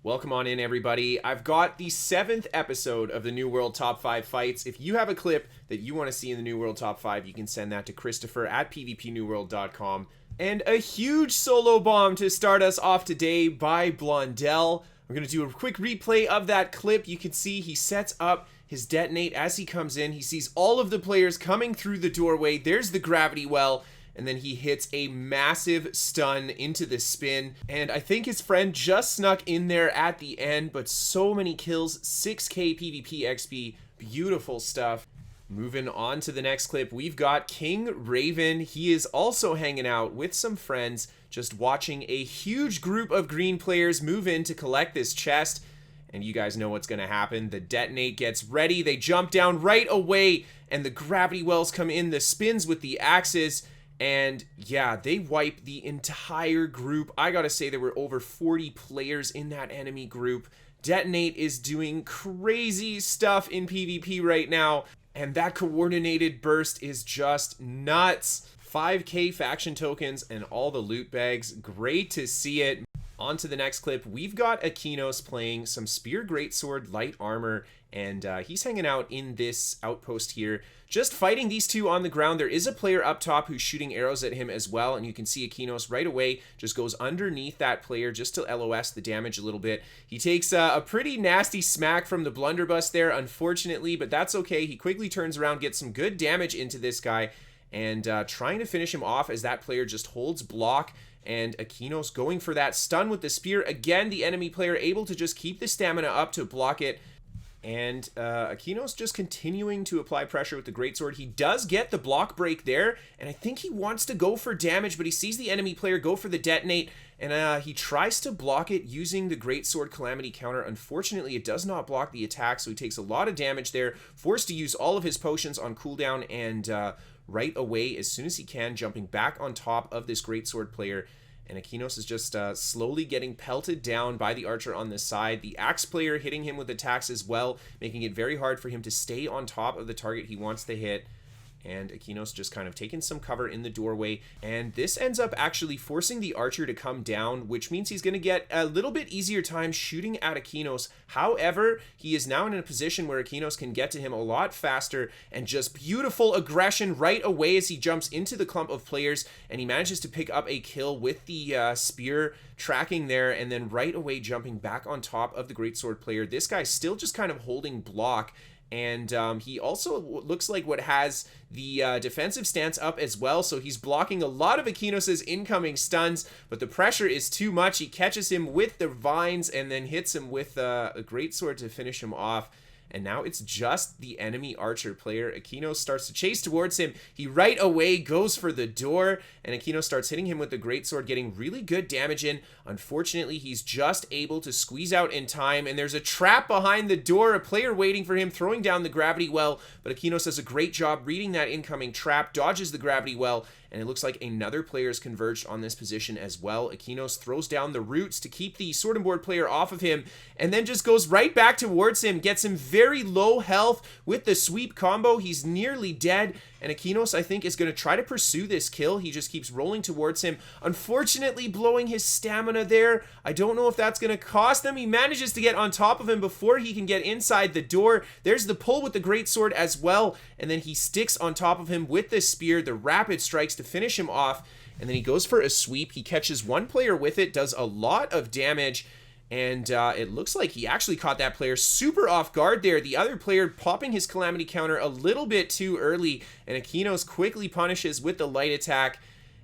Welcome on in, everybody. I've got the 7th episode of the New World Top 5 fights. If you have a clip that you want to see in the New World Top 5, you can send that to Kristofer at pvpnewworld.com. And a huge solo bomb to start us off today by Blondell. We're going to do a quick replay of that clip. You can see he sets up his detonate as he comes in. He sees all of the players coming through the doorway. There's the gravity well. And then he hits a massive stun into the spin. And I think his friend just snuck in there at the end, but so many kills, 6k PvP XP, beautiful stuff. Moving on to the next clip, we've got kingravenz. He is also hanging out with some friends, just watching a huge group of green players move in to collect this chest. And you guys know what's going to happen. The detonate gets ready. They jump down right away, and the gravity wells come in, the spins with the axes. And yeah, they wipe the entire group. I gotta say, there were over 40 players in that enemy group. Detonate is doing crazy stuff in PvP right now, and that coordinated burst is just nuts. 5k faction tokens and all the loot bags. Great to see it. On to the next clip, we've got Akinos playing some Spear Greatsword Light Armor, and he's hanging out in this outpost here, just fighting these two on the ground. There is a player up top who's shooting arrows at him as well, and you can see Akinos right away just goes underneath that player just to LOS the damage a little bit. He takes a pretty nasty smack from the blunderbuss there, unfortunately, but that's okay. He quickly turns around, gets some good damage into this guy, and trying to finish him off as that player just holds block. And Akinos going for that stun with the spear. Again, the enemy player able to just keep the stamina up to block it. And Akinos just continuing to apply pressure with the greatsword. He does get the block break there, and I think he wants to go for damage, but he sees the enemy player go for the detonate, and he tries to block it using the greatsword calamity counter. Unfortunately, it does not block the attack, so he takes a lot of damage there, forced to use all of his potions on cooldown, and right away, as soon as he can, jumping back on top of this greatsword player. And Akinos is just slowly getting pelted down by the archer on this side. The axe player hitting him with attacks as well, making it very hard for him to stay on top of the target he wants to hit. And Akinos just kind of taking some cover in the doorway. And this ends up actually forcing the archer to come down, which means he's going to get a little bit easier time shooting at Akinos. However, he is now in a position where Akinos can get to him a lot faster, and just beautiful aggression right away as he jumps into the clump of players, and he manages to pick up a kill with the spear tracking there, and then right away jumping back on top of the greatsword player. This guy's still just kind of holding block. And he also looks like what has the defensive stance up as well, so he's blocking a lot of Akinos' incoming stuns, but the pressure is too much. He catches him with the vines and then hits him with a greatsword to finish him off. And now it's just the enemy archer player. Akinos starts to chase towards him. He right away goes for the door, and Akinos starts hitting him with the greatsword, getting really good damage in. Unfortunately, he's just able to squeeze out in time, and there's a trap behind the door, a player waiting for him, throwing down the gravity well, but Akinos does a great job reading that incoming trap, dodges the gravity well, and it looks like another player is converged on this position as well. Akinos throws down the roots to keep the sword and board player off of him, and then just goes right back towards him, gets him very low health with the sweep combo. He's nearly dead, and Akinos, I think, is going to try to pursue this kill. He just keeps rolling towards him, unfortunately blowing his stamina there. I don't know if that's going to cost him. He manages to get on top of him before he can get inside the door. There's the pull with the greatsword as well, and then he sticks on top of him with the spear, the rapid strikes to finish him off, and then he goes for a sweep. He catches one player with it, does a lot of damage, and it looks like he actually caught that player super off guard there. The other player popping his calamity counter a little bit too early, and Akinos quickly punishes with the light attack.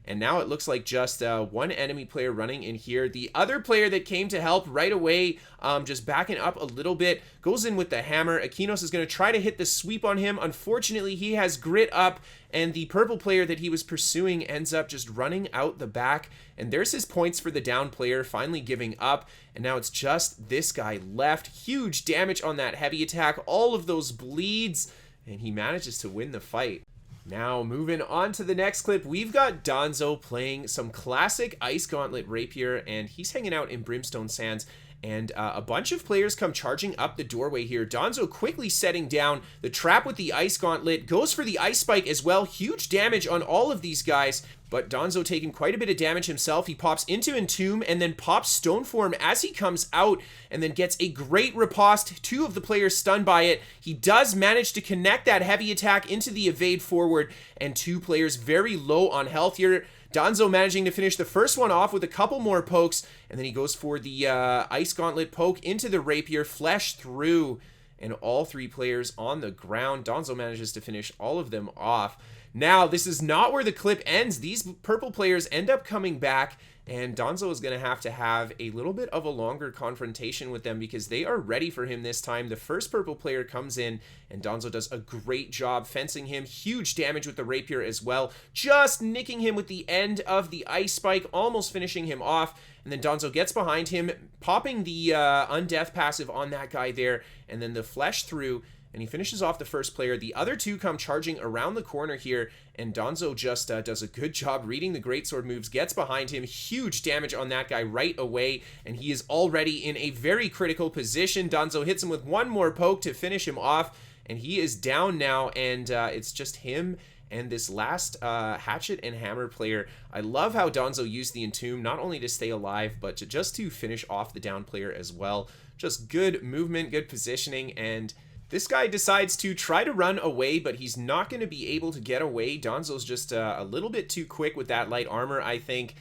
And now it looks like just one enemy player running in here. The other player that came to help right away, just backing up a little bit, goes in with the hammer. Akinos is going to try to hit the sweep on him. Unfortunately, he has grit up, and the purple player that he was pursuing ends up just running out the back. And there's his points for the down player, finally giving up. And now it's just this guy left. Huge damage on that heavy attack, all of those bleeds, and he manages to win the fight. Now, moving on to the next clip, we've got Danzo playing some classic Ice Gauntlet Rapier, and he's hanging out in Brimstone Sands. and a bunch of players come charging up the doorway here. Danzo quickly setting down the trap with the Ice Gauntlet, goes for the Ice Spike as well. Huge damage on all of these guys, but Danzo taking quite a bit of damage himself. He pops into Entomb and then pops Stone Form as he comes out, and then gets a great riposte. 2 of the players stunned by it. He does manage to connect that heavy attack into the evade forward, and 2 players very low on health here. Danzo managing to finish the first one off with a couple more pokes, and then he goes for the Ice Gauntlet poke into the Rapier, flesh through, and all 3 players on the ground. Danzo manages to finish all of them off. Now, this is not where the clip ends. These purple players end up coming back, and Danzo is going to have a little bit of a longer confrontation with them because they are ready for him this time. The first purple player comes in, and Danzo does a great job fencing him. Huge damage with the Rapier as well, just nicking him with the end of the Ice Spike, almost finishing him off. And then Danzo gets behind him, popping the Undeath passive on that guy there, and then the flesh through, and he finishes off the first player. The other 2 come charging around the corner here, and Danzo just does a good job reading the greatsword moves, gets behind him. Huge damage on that guy right away, and he is already in a very critical position. Danzo hits him with 1 more poke to finish him off, and he is down now, and it's just him and this last hatchet and hammer player. I love how Danzo used the Entomb, not only to stay alive, but to finish off the down player as well. Just good movement, good positioning, and this guy decides to try to run away, but he's not going to be able to get away. Danzo's just a little bit too quick with that light armor, I think.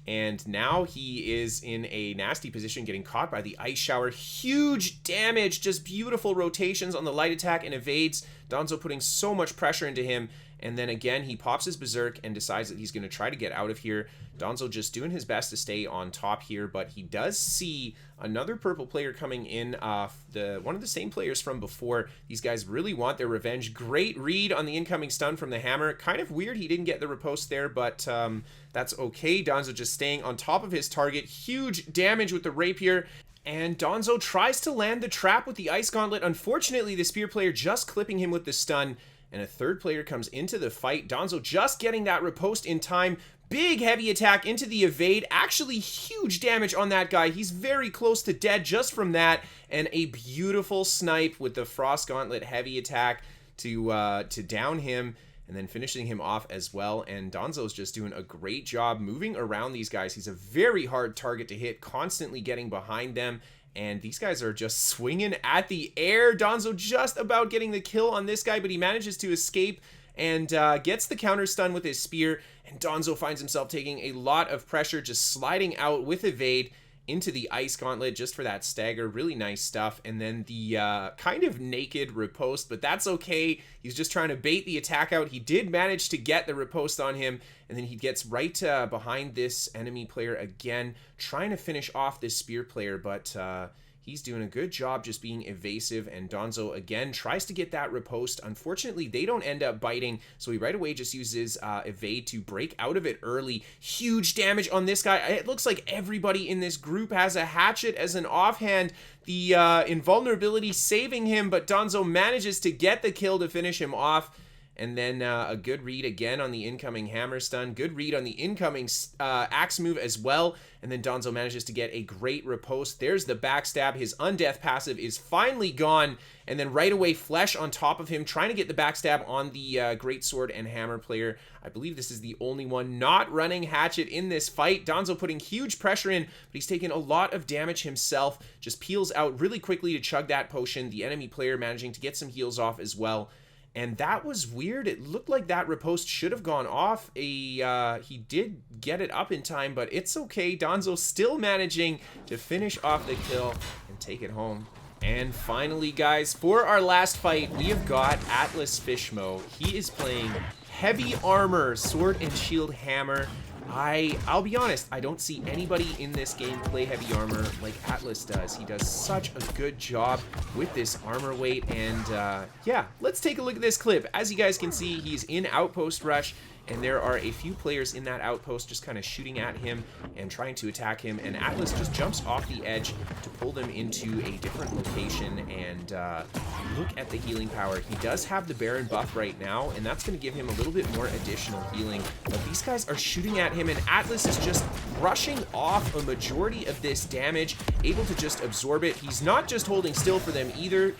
And now he is in a nasty position, getting caught by the Ice Shower. Huge damage, just beautiful rotations on the light attack and evades. Danzo putting so much pressure into him. And then again, he pops his Berserk and decides that he's going to try to get out of here. Danzo just doing his best to stay on top here, but he does see another purple player coming in, one of the same players from before. These guys really want their revenge. Great read on the incoming stun from the hammer. Kind of weird he didn't get the riposte there, but that's okay. Danzo just staying on top of his target. Huge damage with the Rapier. And Danzo tries to land the trap with the Ice Gauntlet. Unfortunately, the Spear player just clipping him with the stun. And a 3rd player comes into the fight. Danzo just getting that riposte in time. Big heavy attack into the evade. Actually, huge damage on that guy. He's very close to dead just from that. And a beautiful snipe with the Frost Gauntlet heavy attack to down him. And then finishing him off as well. And Danzo's just doing a great job moving around these guys. He's a very hard target to hit, constantly getting behind them. And these guys are just swinging at the air. Danzo just about getting the kill on this guy, but he manages to escape and gets the counter stun with his spear. And Danzo finds himself taking a lot of pressure, just sliding out with evade into the Ice Gauntlet just for that stagger. Really nice stuff. And then the kind of naked riposte, but that's okay. He's just trying to bait the attack out. He did manage to get the riposte on him, and then he gets right behind this enemy player again, trying to finish off this spear player, but he's doing a good job just being evasive, and Danzo again tries to get that riposte. Unfortunately, they don't end up biting, so he right away just uses evade to break out of it early. Huge damage on this guy. It looks like everybody in this group has a hatchet as an offhand. The invulnerability saving him, but Danzo manages to get the kill to finish him off. And then a good read again on the incoming hammer stun. Good read on the incoming axe move as well. And then Danzo manages to get a great riposte. There's the backstab. His undeath passive is finally gone. And then right away, Flesh on top of him, trying to get the backstab on the greatsword and hammer player. I believe this is the only one not running hatchet in this fight. Danzo putting huge pressure in, but he's taking a lot of damage himself. Just peels out really quickly to chug that potion. The enemy player managing to get some heals off as well. And that was weird. It looked like that riposte should have gone off. He did get it up in time, but it's okay. Danzo still managing to finish off the kill and take it home. And finally, guys, for our last fight, we have got Atlas Fishmo. He is playing heavy armor, sword and shield hammer. I'll be honest, I don't see anybody in this game play heavy armor like Atlas does. He does such a good job with this armor weight, and yeah, let's take a look at this clip. As you guys can see, he's in Outpost Rush, and there are a few players in that outpost just kind of shooting at him and trying to attack him, and Atlas just jumps off the edge to pull them into a different location. And look at the healing power. He does have the Baron buff right now, and that's going to give him a little bit more additional healing, but these guys are shooting at him, and Atlas is just brushing off a majority of this damage, able to just absorb it. He's not just holding still for them either.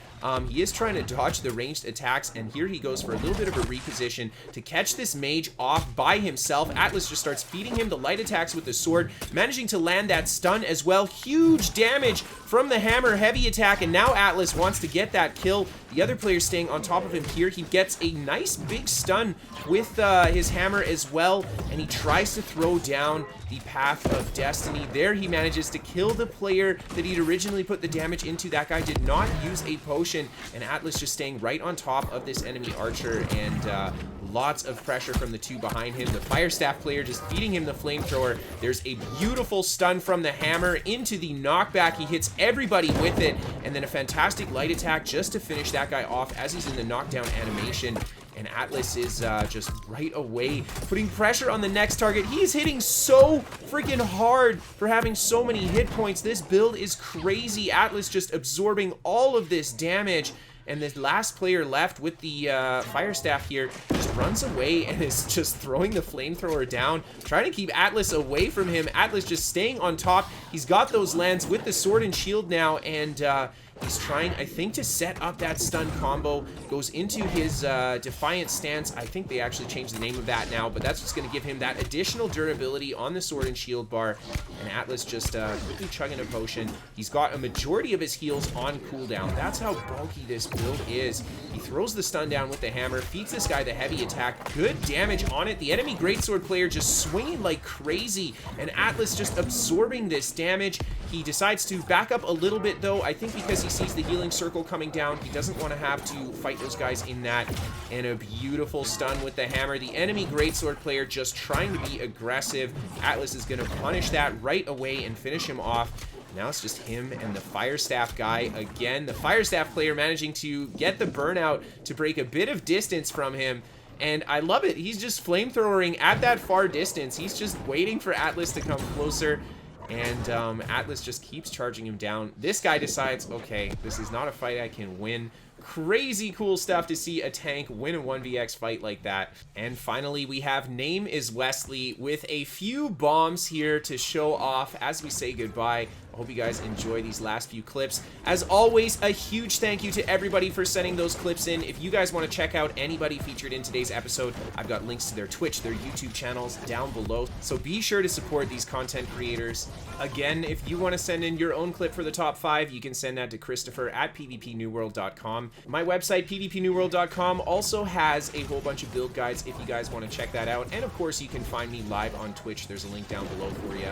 He is trying to dodge the ranged attacks, and here he goes for a little bit of a reposition to catch this mage off by himself. Atlas just starts feeding him the light attacks with the sword, managing to land that stun as well. Huge damage from the hammer heavy attack, and now Atlas wants to get that kill. The other player staying on top of him here. He gets a nice big stun with his hammer as well, and he tries to throw down the Path of Destiny. There he manages to kill the player that he'd originally put the damage into. That guy did not use a potion, and Atlas just staying right on top of this enemy archer, and lots of pressure from the two behind him. The Fire Staff player just feeding him the flamethrower. There's a beautiful stun from the hammer into the knockback. He hits everybody with it, and then a fantastic light attack just to finish that guy off as he's in the knockdown animation. And Atlas is just right away putting pressure on the next target. He is hitting so freaking hard for having so many hit points. This build is crazy. Atlas just absorbing all of this damage. And the last player left with the Fire Staff here just runs away and is just throwing the flamethrower down, trying to keep Atlas away from him. Atlas just staying on top. He's got those lands with the sword and shield now, and he's trying, I think, to set up that stun combo. Goes into his Defiant Stance. I think they actually changed the name of that now, but that's just going to give him that additional durability on the sword and shield bar. And Atlas just quickly chugging a potion. He's got a majority of his heals on cooldown. That's how bulky this build is. He throws the stun down with the hammer, feeds this guy the heavy attack. Good damage on it. The enemy greatsword player just swinging like crazy, and Atlas just absorbing this damage. He decides to back up a little bit, though, I think because he sees the healing circle coming down. He doesn't want to have to fight those guys in that. And a beautiful stun with the hammer. The enemy greatsword player just trying to be aggressive. Atlas is going to punish that right away and finish him off. Now it's just him and the Fire Staff guy again. The Fire Staff player managing to get the burnout to break a bit of distance from him. And I love it. He's just flamethrowering at that far distance. He's just waiting for Atlas to come closer. And Atlas just keeps charging him down. This guy decides, okay, this is not a fight I can win. Crazy cool stuff to see a tank win a 1vx fight like that. And finally, we have NameIsWesley with a few bombs here to show off as we say goodbye. I hope you guys enjoy these last few clips. As always, a huge thank you to everybody for sending those clips in. If you guys want to check out anybody featured in today's episode, I've got links to their Twitch, their YouTube channels down below. So be sure to support these content creators. Again, if you want to send in your own clip for the top 5, you can send that to Kristofer at pvpnewworld.com. My website, pvpnewworld.com, also has a whole bunch of build guides if you guys want to check that out. And of course, you can find me live on Twitch. There's a link down below for you.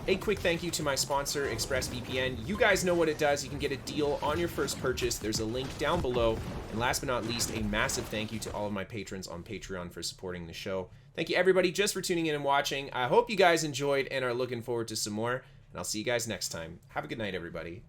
A quick thank you to my sponsor, ExpressVPN. You guys know what it does. You can get a deal on your first purchase. There's a link down below. And last but not least, a massive thank you to all of my patrons on Patreon for supporting the show. Thank you everybody just for tuning in and watching. I hope you guys enjoyed and are looking forward to some more. And I'll see you guys next time. Have a good night, everybody.